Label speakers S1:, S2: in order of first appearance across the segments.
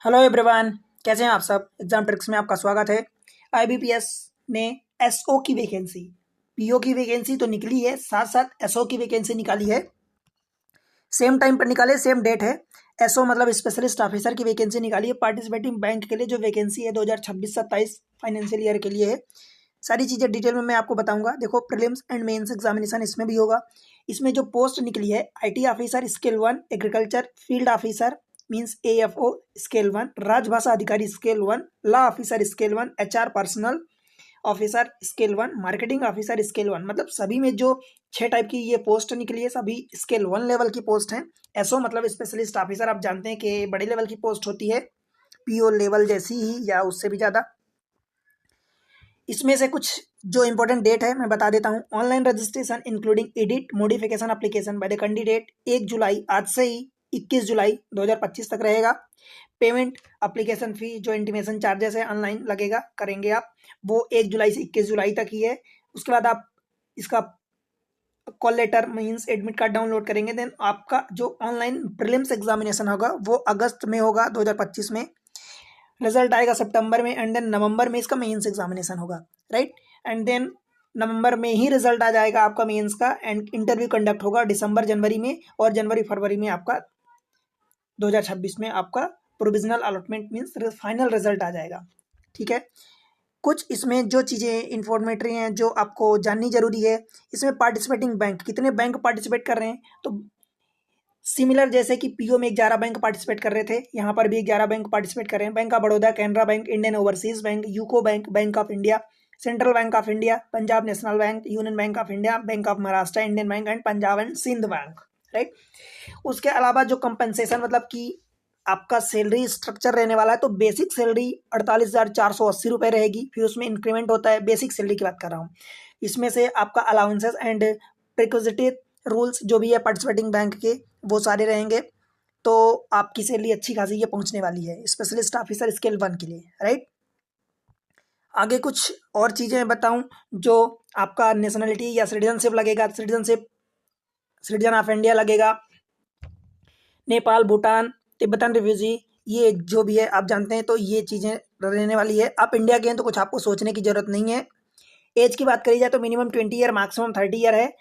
S1: Hello everyone, कैसे हैं आप सब। एग्जाम ट्रिक्स में आपका स्वागत है। आईबीपीएस ने एसओ की वैकेंसी, पीओ की वैकेंसी तो निकली है, साथ साथ एसओ की वैकेंसी निकाली है। सेम टाइम पर निकाले, सेम डेट है। एसओ मतलब स्पेशलिस्ट ऑफिसर की वैकेंसी निकाली है। पार्टिसिपेटिंग बैंक के लिए जो वैकेंसी है 2026-27 फाइनेंशियल ईयर के लिए है। सारी चीज़ें डिटेल में मैं आपको बताऊंगा। देखो, प्रीलिम्स एंड मेंस एग्जामिनेशन इसमें भी होगा। इसमें जो पोस्ट निकली है, IT officer scale 1, agriculture field officer means AFO scale 1, राजभाषा अधिकारी scale 1, law officer scale 1, HR personal officer scale 1, marketing officer scale 1। मतलब सभी में जो 6 टाइप की ये पोस्ट निकली है, सभी स्केल 1 लेवल की पोस्ट हैं। एसओ मतलब स्पेशलिस्ट ऑफिसर, आप जानते हैं कि बड़े लेवल की पोस्ट होती है, पीओ लेवल जैसी ही या उससे भी ज़्यादा। इसमें से कुछ जो इंपॉर्टेंट डेट है मैं बता देता हूँ। Online registration including edit modification application by the candidate 1 जुलाई, आज से ही 21 जुलाई 2025 तक रहेगा। पेमेंट एप्लीकेशन फी जो इंटीमेशन चार्जेस है ऑनलाइन लगेगा, करेंगे आप, वो 1 जुलाई से 21 जुलाई तक ही है। उसके बाद आप इसका call letter means admit card download करेंगे। देन आपका जो ऑनलाइन प्रीलिम्स एग्जामिनेशन होगा वो अगस्त में होगा 2025 में। रिजल्ट आएगा सितंबर में एंड देन नवंबर में इसका मेंस एग्जामिनेशन होगा, राइट। एंड देन नवंबर में ही रिजल्ट आ जाएगा आपका मेंस का, एंड इंटरव्यू कंडक्ट होगा दिसंबर जनवरी में, और जनवरी फरवरी में आपका 2026 में आपका provisional allotment means final result आ जाएगा। ठीक है। कुछ इसमें जो चीज़ें इंफॉर्मेटरी हैं जो आपको जाननी जरूरी है। इसमें पार्टिसिपेटिंग बैंक, कितने बैंक पार्टिसिपेट कर रहे हैं, तो सिमिलर जैसे कि पीओ में 11 बैंक पार्टिसिपेट कर रहे थे, यहाँ पर भी 11 बैंक पार्टिसिपेट कर रहे हैं। Bank of Baroda, Canara bank, Indian overseas bank, UCO bank, bank of India, central bank of India, Punjab national bank, union bank of India, bank of Maharashtra, Indian bank and Punjab and Sindh bank, right. उसके अलावा जो compensation मतलब कि आपका salary structure रहने वाला है, तो बेसिक सैलरी 48,480 रुपये रहेगी। फिर उसमें इंक्रीमेंट होता है, बेसिक सैलरी की बात कर रहा हूँ। इसमें से आपका अलाउंसेस एंड प्रिक्विजिटिव रूल्स जो भी है पार्टिसिपेटिंग बैंक के, वो सारे रहेंगे। तो आपकी सैलरी अच्छी खासी ये पहुंचने वाली है स्पेशलिस्ट ऑफिसर स्केल 1 के लिए, राइट। आगे कुछ और चीज़ें बताऊं, जो आपका नेशनलिटी या सिटीजनशिप लगेगा, सिटीजन ऑफ इंडिया लगेगा, नेपाल, भूटान, तिब्बतन रिफ्यूजी, ये जो भी है आप जानते हैं, तो ये चीज़ें रहने वाली है। आप इंडिया के हैं तो कुछ आपको सोचने की जरूरत नहीं है। एज की बात करी जाए तो मिनिमम 20 ईयर, मैक्सिमम 30 ईयर है।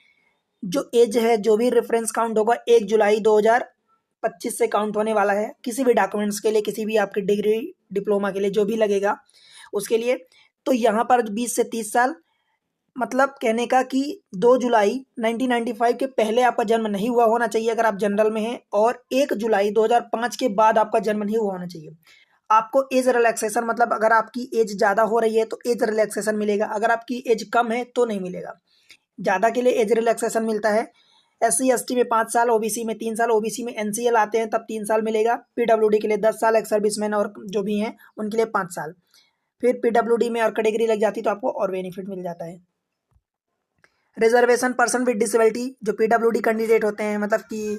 S1: जो एज है, जो भी रेफरेंस काउंट होगा 1 जुलाई 2025 से काउंट होने वाला है, किसी भी डॉक्यूमेंट्स के लिए, किसी भी आपकी डिग्री डिप्लोमा के लिए जो भी लगेगा उसके लिए। तो यहाँ पर 20 से 30 साल, मतलब कहने का कि 2 जुलाई 1995 के पहले आपका जन्म नहीं हुआ होना चाहिए अगर आप जनरल में हैं, और 1 जुलाई 2005 के बाद आपका जन्म नहीं हुआ होना चाहिए। आपको एज रिलैक्सेशन, मतलब अगर आपकी एज ज़्यादा हो रही है तो एज रिलैक्सेशन मिलेगा, अगर आपकी एज कम है तो नहीं मिलेगा। ज़्यादा के लिए एज रिलैक्सेशन मिलता है। SC ST में 5 साल, OBC में 3 साल, OBC में NCL आते हैं तब 3 साल मिलेगा। PWD के लिए 10 साल, एक्स सर्विसमैन और जो भी हैं उनके लिए 5 साल। फिर PWD में और कैटेगरी लग जाती तो आपको और बेनिफिट मिल जाता है। रिजर्वेशन पर्सन विद डिसेबिलिटी, जो PWD कैंडिडेट होते हैं, मतलब कि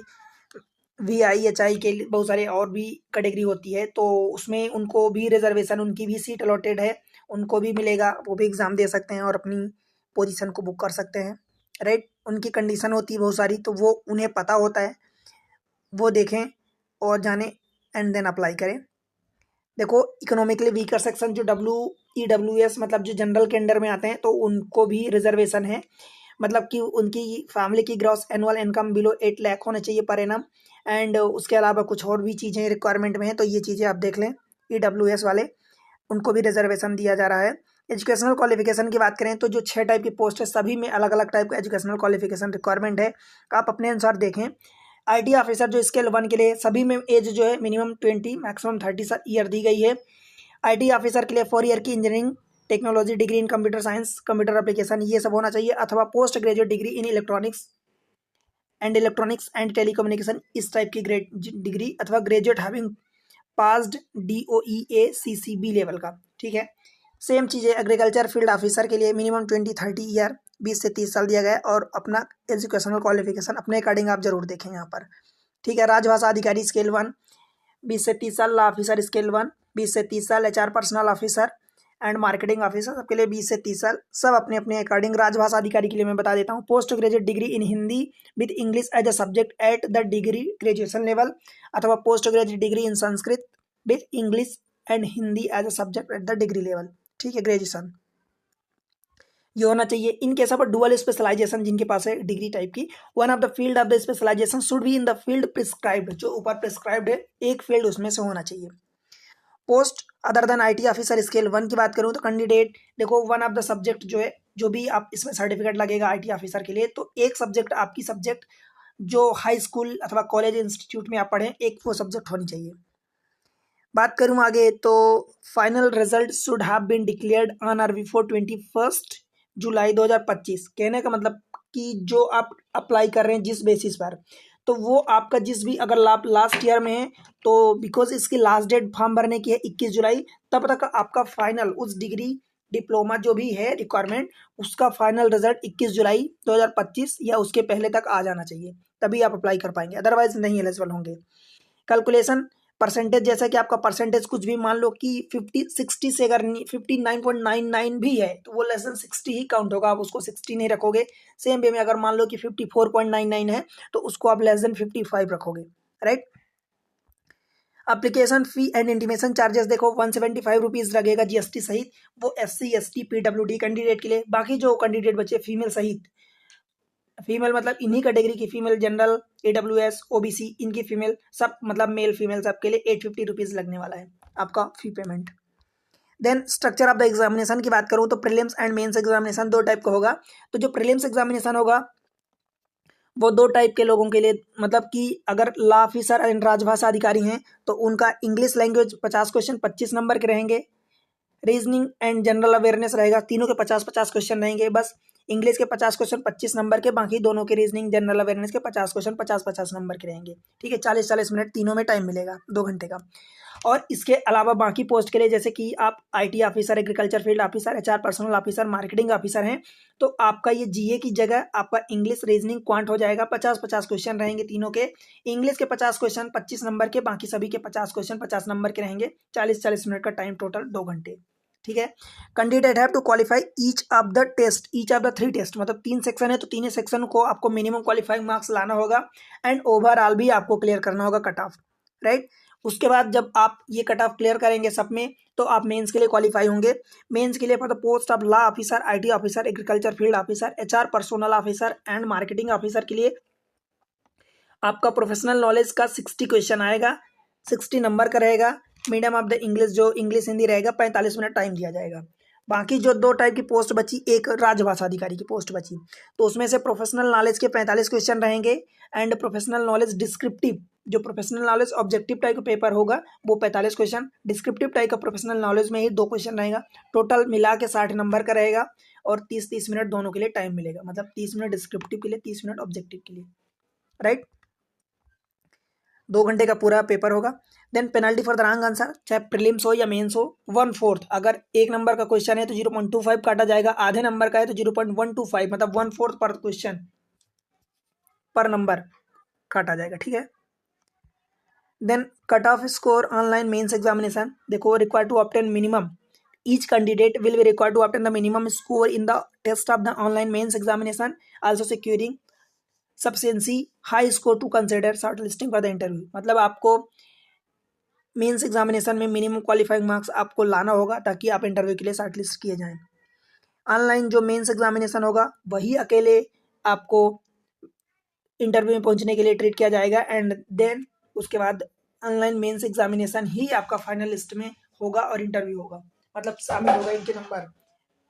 S1: VI HI के बहुत सारे और भी कैटेगरी होती है, तो उसमें उनको भी रिजर्वेशन, उनकी भी सीट अलॉटेड है, उनको भी मिलेगा, वो भी एग्ज़ाम दे सकते हैं और अपनी पोजीशन को बुक कर सकते हैं, राइट। उनकी कंडीशन होती है बहुत सारी, तो वो उन्हें पता होता है, वो देखें और जानें एंड देन अप्लाई करें। देखो, इकोनॉमिकली वीकर सेक्शन जो WEWS मतलब जो जनरल के अंडर में आते हैं, तो उनको भी रिजर्वेशन है। मतलब कि उनकी फैमिली की gross annual income below 8 lakh होना चाहिए पर एनम, एंड उसके अलावा कुछ और भी चीज़ें रिक्वायरमेंट में हैं, तो ये चीज़ें आप देख लें। EWS वाले, उनको भी रिजर्वेशन दिया जा रहा है। एजुकेशनल क्वालिफिकेशन की बात करें तो जो 6 टाइप की पोस्ट है, सभी में अलग अलग टाइप का एजुकेशनल क्वालिफिकेशन रिक्वायरमेंट है, आप अपने अनुसार देखें। IT ऑफिसर जो स्केल 1 के लिए, सभी में एज जो है मिनिमम 20, मैक्सिमम 30 ईयर दी गई है। IT ऑफिसर के लिए 4 ईयर की engineering technology degree in computer science, computer application, ये सब होना चाहिए, अथवा post graduate degree in electronics and telecommunication, इस टाइप की डिग्री, अथवा graduate having passed DOEA CCB level का, ठीक है। सेम चीज़ें एग्रीकल्चर फील्ड ऑफिसर के लिए मिनिमम 20-30 ईयर, 20 से 30 साल दिया गया है, और अपना एजुकेशनल क्वालिफिकेशन अपने अकॉर्डिंग आप जरूर देखें यहाँ पर, ठीक है। राजभाषा अधिकारी स्केल 1 20 से 30 साल, लॉ ऑफिसर स्केल 1 20 से 30 साल, HR personal officer and marketing officer सबके लिए 20 से 30 साल, सब अपने अपने अकॉर्डिंग। राजभाषा अधिकारी के लिए मैं बता देता हूँ, post graduate degree in Hindi with English as a subject at the degree graduation level, अथवा post graduate degree in Sanskrit with English and Hindi as a subject at the degree level, ठीक है, ग्रेजुएशन ये होना चाहिए। In case of dual specialization जिनके पास है degree type की, one of the field of the specialization should be in the field prescribed, जो ऊपर प्रिस्क्राइब्ड है एक फील्ड उसमें से होना चाहिए। Post other than IT officer scale 1 की बात करूं तो कैंडिडेट देखो वन ऑफ द सब्जेक्ट जो है, जो भी आप इसमें सर्टिफिकेट लगेगा आईटी ऑफिसर के लिए, तो एक सब्जेक्ट आपकी सब्जेक्ट जो हाई स्कूल अथवा कॉलेज इंस्टीट्यूट में आप पढ़ें एक वो सब्जेक्ट होनी चाहिए। बात करूं आगे तो final result should have been declared on or before 21 July 2025। कहने का मतलब कि जो आप अप्लाई कर रहे हैं जिस बेसिस पर, तो वो आपका जिस भी अगर आप लास्ट ईयर में है तो बिकॉज इसकी लास्ट डेट फॉर्म भरने की है 21 जुलाई, तब तक आपका फाइनल उस डिग्री डिप्लोमा जो भी है रिक्वायरमेंट उसका फाइनल रिजल्ट 21 जुलाई 2025 या उसके पहले तक आ जाना चाहिए, तभी आप अप्लाई कर पाएंगे, अदरवाइज नहीं एलिजिबल होंगे। कैलकुलेशन परसेंटेज, जैसा कि आपका परसेंटेज कुछ भी मान लो कि 50-60 से अगर 59.99 भी है तो वो लेस देन 60 ही काउंट होगा, आप उसको 60 नहीं रखोगे। सेम वे में अगर मान लो कि 54.99 है तो उसको आप लेस देन 55 रखोगे, right. Application fee and intimation charges देखो 175 रुपीज़ लगेगा जीएसटी सहित, वो SC ST PWD कैंडिडेट के लिए। बाकी जो कैंडिडेट बचे फीमेल सहित, फीमेल मतलब इन्हीं कैटेगरी की फीमेल, जनरल, AWS OBC इनकी फीमेल सब मतलब मेल फीमेल सबके लिए 850 रुपीज़ लगने वाला है आपका fee payment. Then structure of the examination की बात करूं तो प्रीलिम्स एंड मेंस एग्जामिनेशन दो टाइप का होगा। तो जो प्रीलिम्स एग्जामिनेशन होगा वो दो टाइप के लोगों के लिए, मतलब कि अगर लॉ ऑफिसर एंड राजभाषा अधिकारी हैं तो उनका इंग्लिश लैंग्वेज 50 क्वेश्चन 25 नंबर के रहेंगे, रीजनिंग एंड जनरल अवेयरनेस रहेगा, तीनों के 50-50 क्वेश्चन रहेंगे बस। इंग्लिश के 50 क्वेश्चन 25 नंबर के, बाकी दोनों के रीजनिंग जनरल अवेयरनेस के 50 क्वेश्चन 50-50 नंबर के रहेंगे, ठीक है। 40-40 मिनट तीनों में टाइम मिलेगा 2 घंटे का। और इसके अलावा बाकी पोस्ट के लिए जैसे कि आप IT officer, agriculture field officer, HR personal officer, marketing officer हैं, तो आपका ये GA की जगह आपका इंग्लिश रीजनिंग क्वांट हो जाएगा। 50-50 क्वेश्चन रहेंगे तीनों के, इंग्लिश के 50 क्वेश्चन 25 नंबर के, बाकी सभी के 50 क्वेश्चन 50 नंबर के रहेंगे। 40-40 मिनट का टाइम, टोटल 2 घंटे, ठीक है। Candidate have to qualify each of the test, each of the 3 test, मतलब 3 सेक्शन है तो तीनों सेक्शन को आपको मिनिमम क्वालिफाइंग मार्क्स लाना होगा एंड ओवरऑल भी आपको क्लियर करना होगा कट ऑफ, राइट। उसके बाद जब आप ये कट ऑफ क्लियर करेंगे सब में तो आप मेंस के लिए क्वालिफाई होंगे। मेंस के लिए for the post of law officer, IT officer, agriculture field officer, HR personal officer and marketing officer के लिए आपका प्रोफेशनल नॉलेज का 60 क्वेश्चन आएगा, 60 नंबर का रहेगा। मीडियम ऑफ द इंग्लिश जो इंग्लिश हिंदी रहेगा 45 मिनट टाइम दिया जाएगा। बाकी जो 2 टाइप की पोस्ट बची, एक राजभाषा अधिकारी की पोस्ट बची, तो उसमें से प्रोफेशनल नॉलेज के 45 क्वेश्चन रहेंगे एंड प्रोफेशनल नॉलेज डिस्क्रिप्टिव, जो प्रोफेशनल नॉलेज ऑब्जेक्टिव टाइप का पेपर होगा वो 45 क्वेश्चन, डिस्क्रिप्टिव टाइप का प्रोफेशनल नॉलेज में ही 2 क्वेश्चन रहेगा। टोटल मिला के 60 नंबर का रहेगा और 30-30 मिनट दोनों के लिए टाइम मिलेगा, मतलब 30 मिनट डिस्क्रिप्टिव के लिए, 30 मिनट ऑब्जेक्टिव के लिए, राइट। 2 घंटे का पूरा पेपर होगा। Then penalty for the wrong answer, चाहे प्रीलिम्स हो या मेंस हो, 1/4, अगर 1 नंबर का क्वेश्चन है तो 0.25 काटा जाएगा, आधे नंबर का है तो 0.125, मतलब 1/4 पर क्वेश्चन पर नंबर काटा जाएगा, ठीक है। Then cut off score online mains examination देखो, required to obtain minimum, each candidate will be required to obtain the minimum score in the test of the online mains examination, also securing sufficiency high score to consider shortlisting for the interview। मतलब आपको mains examination में minimum qualifying marks आपको लाना होगा ताकि आप interview के लिए शॉर्टलिस्ट किए जाएं। ऑनलाइन जो मेंस एग्जामिनेशन होगा वही अकेले आपको इंटरव्यू में पहुंचने के लिए ट्रीट किया जाएगा एंड देन उसके बाद ऑनलाइन मेंस एग्जामिनेशन ही आपका फाइनल लिस्ट में होगा और इंटरव्यू होगा, मतलब शामिल होगा इनके नंबर।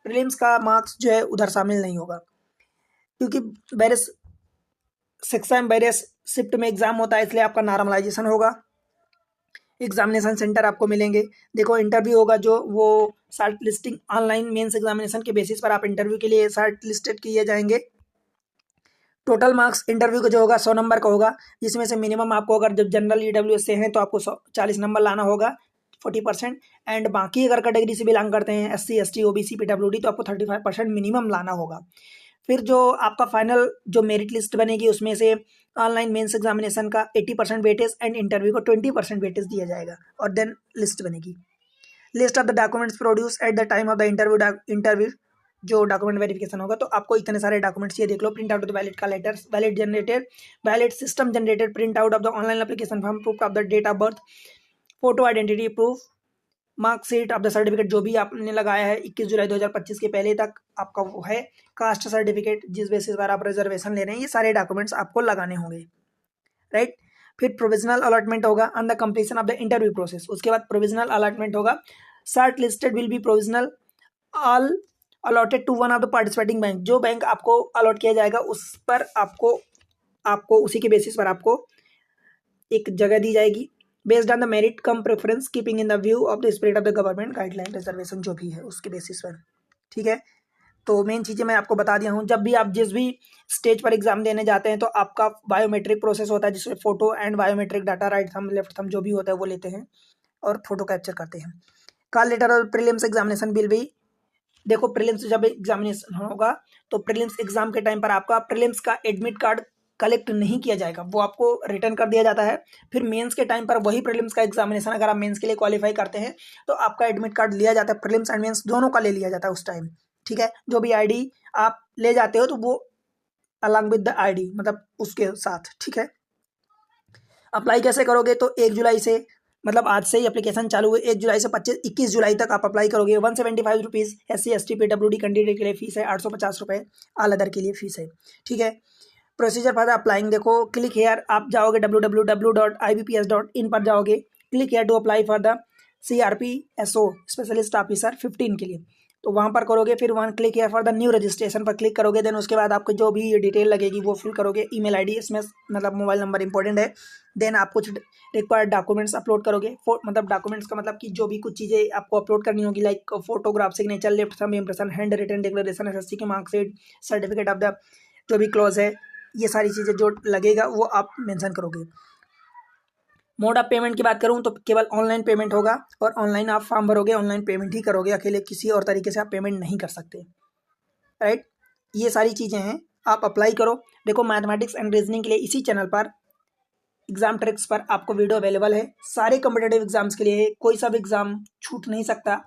S1: प्रीलिम्स का मार्क्स जो है उधर शामिल नहीं होगा क्योंकि वेरियस सेक्शन वेरियस शिफ्ट में एग्जाम होता है, इसलिए आपका नॉर्मलाइजेशन होगा। एग्जामिनेशन सेंटर आपको मिलेंगे, देखो इंटरव्यू होगा जो वो short listing online mains examination के बेसिस पर आप इंटरव्यू के लिए शॉर्ट लिस्टेड किए जाएंगे। टोटल मार्क्स इंटरव्यू का जो होगा 100 नंबर का होगा, जिसमें से मिनिमम आपको अगर जब जनरल EWS से हैं तो आपको 40 नंबर लाना होगा 40%, एंड बाकी अगर कैटेगरी से बिलोंग करते हैं SC ST OBC PWD तो आपको 35% मिनिमम लाना होगा। फिर जो आपका फाइनल जो मेरिट लिस्ट बनेगी उसमें से ऑनलाइन मेंस एग्जामिनेशन का 80% वेटेज एंड इंटरव्यू को 20% वेटेज दिया जाएगा और देन लिस्ट बनेगी। List of the documents produce at the time of the interview जो डॉक्यूमेंट वेरिफिकेशन होगा, तो आपको इतने सारे डॉक्यूमेंट्स ये देख लो, print out of the valid call letters, valid system generated print out of the online application form, proof of the date of birth, photo identity proof, marksheet of the certificate जो भी आपने लगाया है 21 July 2025 के पहले तक आपका वो है, कास्ट सर्टिफिकेट जिस बेसिस पर आप रिजर्वेशन ले रहे हैं, ये सारे डॉक्यूमेंट्स आपको लगाने होंगे, राइट। फिर प्रोविजनल अलॉटमेंट होगा on the completion of the interview process, उसके बाद प्रोविजनल अलॉटमेंट होगा। Short listed will be provisional all allotted to one of the participating bank, जो बैंक आपको अलॉट किया जाएगा उस पर आपको उसी के बेसिस पर आपको एक जगह दी जाएगी, based on the merit come preference keeping in the view of the spirit of the government guideline, reservation जो भी है उसके बेसिस पर, ठीक है। तो मेन चीज़ें मैं आपको बता दिया हूँ। जब भी आप जिस भी स्टेज पर एग्जाम देने जाते हैं तो आपका बायोमेट्रिक प्रोसेस होता है, जिसमें photo and biometric data, right thumb left thumb जो भी होता है वो लेते हैं और फोटो कैप्चर करते हैं। कॉल लेटर और प्रीलिम्स एग्जामिनेशन विल बी, देखो प्रीलिम्स जब एग्जामिनेशन होगा तो प्रीलिम्स एग्जाम के टाइम पर आपका प्रीलिम्स का एडमिट कार्ड कलेक्ट नहीं किया जाएगा, वो आपको रिटर्न कर दिया जाता है। फिर मेंस के टाइम पर वही प्रीलिम्स का एग्जामिनेशन, अगर आप मेंस के लिए क्वालिफाई करते हैं तो आपका एडमिट कार्ड लिया जाता है, प्रीलिम्स एंड मेंस दोनों का ले लिया जाता है उस टाइम, ठीक है। जो भी आईडी आप ले जाते हो तो वो अलॉन्ग विद द आईडी, मतलब उसके साथ, ठीक है। अप्लाई कैसे करोगे, तो 1 जुलाई से, मतलब आज से ही एप्लीकेशन चालू हुई, 1 जुलाई से 21 जुलाई तक आप अप्लाई करोगे। 175 rupees SC ST PWD candidate के लिए फीस है, 850 रुपये ऑल अदर के लिए फीस है, ठीक है। प्रोसीजर फॉर द अप्लाइंग, देखो क्लिक हेयर, आप जाओगे www.ibps.in पर जाओगे, click here to apply for the CRPSO specialist officer 15 के लिए, तो वहाँ पर करोगे। फिर one click here for the new registration पर क्लिक करोगे, देन उसके बाद आपको जो भी डिटेल लगेगी वो फिल करोगे, ईमेल आईडी, इसमें मतलब मोबाइल नंबर इंपॉर्टेंट है। देन आप कुछ रिक्वायर्ड डॉक्यूमेंट्स अपलोड करोगे, मतलब डॉक्यूमेंट्स का मतलब कि जो भी कुछ चीज़ें आपको अपलोड करनी होगी, like photograph, signature, left thumb impression, hand written declaration, SSC की मार्कशीट, सर्टिफिकेट ऑफ द जो भी क्लॉज है, ये सारी चीज़ें जो लगेगा वो आप मेंशन करोगे। मोड ऑफ पेमेंट की बात करूँ तो केवल ऑनलाइन पेमेंट होगा, और ऑनलाइन आप फॉर्म भरोगे, ऑनलाइन पेमेंट ही करोगे, अकेले किसी और तरीके से आप पेमेंट नहीं कर सकते, राइट। ये सारी चीज़ें हैं, आप अप्लाई करो। देखो मैथमेटिक्स एंड रीजनिंग के लिए इसी चैनल पर एग्जाम ट्रिक्स पर आपको वीडियो अवेलेबल है, सारे कम्पिटेटिव एग्जाम्स के लिए, कोई सा भी एग्जाम छूट नहीं सकता।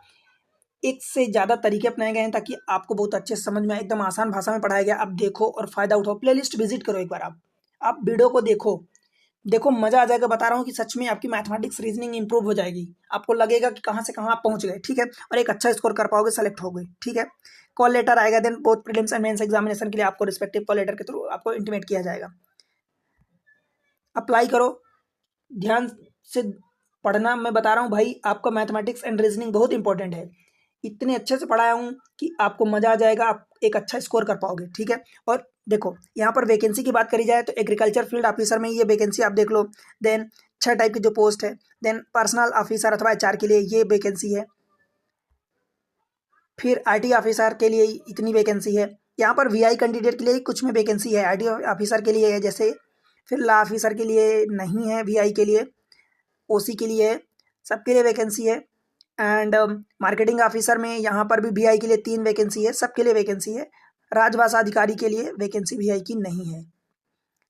S1: एक से ज़्यादा तरीके अपनाए गए हैं ताकि आपको बहुत अच्छे से समझ में आए, एकदम आसान भाषा में पढ़ाया गया। आप देखो और फ़ायदा उठाओ, प्लेलिस्ट विजिट करो एक बार, आप वीडियो को देखो मज़ा आ जाएगा। बता रहा हूँ कि सच में आपकी मैथमेटिक्स रीजनिंग इंप्रूव हो जाएगी, आपको लगेगा कि कहाँ से कहाँ आप पहुँच गए, ठीक है, और एक अच्छा स्कोर कर पाओगे, सेलेक्ट हो गए, ठीक है। कॉल लेटर आएगा, then both prelims and mains examination के लिए आपको रिस्पेक्टिव कॉल लेटर के थ्रू आपको इंटीमेट किया जाएगा। अप्लाई करो, ध्यान से पढ़ना, मैं बता रहा हूँ भाई, आपका मैथमेटिक्स एंड रीजनिंग बहुत इंपॉर्टेंट है। इतने अच्छे से पढ़ाया हूँ कि आपको मज़ा आ जाएगा, आप एक अच्छा स्कोर कर पाओगे, ठीक है। और देखो यहाँ पर वैकेंसी की बात करी जाए तो एग्रीकल्चर फील्ड ऑफिसर में ये वैकेंसी आप देख लो, देन 6 टाइप की जो पोस्ट है, देन पर्सनल ऑफिसर अथवा HR के लिए ये वैकेंसी है, फिर IT ऑफिसर के लिए इतनी वैकेंसी है। यहाँ पर VI कैंडिडेट के लिए कुछ में वैकेंसी है, IT ऑफिसर के लिए है जैसे, फिर लॉ ऑफिसर के लिए नहीं है, VI के लिए, OC के लिए है, सबके लिए वैकेंसी है। एंड मार्केटिंग ऑफिसर में यहाँ पर भी VI के लिए 3 वैकेंसी है, सबके लिए वैकेंसी है। राजभाषा अधिकारी के लिए वैकेंसी VI की नहीं है।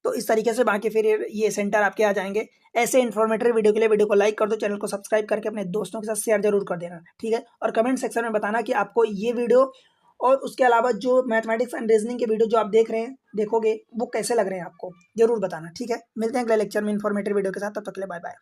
S1: तो इस तरीके से बाकी फिर ये सेंटर आपके आ जाएंगे। ऐसे इन्फॉर्मेटिव वीडियो के लिए वीडियो को लाइक कर दो, चैनल को सब्सक्राइब करके अपने दोस्तों के साथ शेयर जरूर कर देना, ठीक है। और कमेंट सेक्शन में बताना कि आपको ये वीडियो और उसके अलावा जो मैथमेटिक्स एंड रीजनिंग के वीडियो जो आप देखोगे वो कैसे लग रहे हैं आपको, जरूर बताना, ठीक है। मिलते हैं अगले लेक्चर में इन्फॉर्मेटिव वीडियो के साथ, तब तक के लिए बाय बाय।